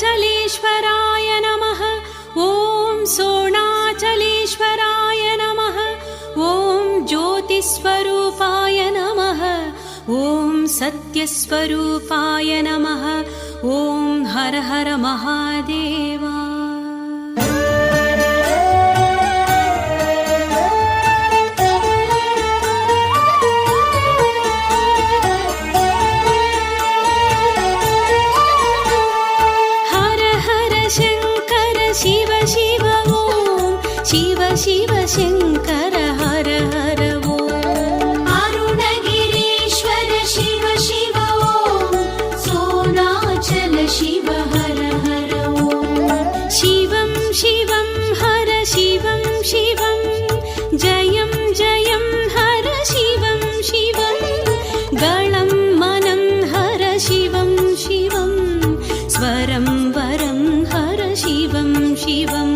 अरुणाचलेश्वराय नमः। ॐ सोणाचलेश्वराय नमः। ॐ ज्योतिस्वरूपाय नमः। ॐ सत्यस्वरूपाय नमः। ॐ हर हर महादेवा। शिव शिव ॐ शिव शिव शङ्कर हर हर ॐ अरुणगिरीश्वर शिव शिव ॐ सोणाचल शिव हर हर ॐ शिवं शिवं हर शिवं शिवं जयं जयं हर शिवं शिवं गलं मनं हर शिवं शिवं स्वरं वरं हर शिवं शिवं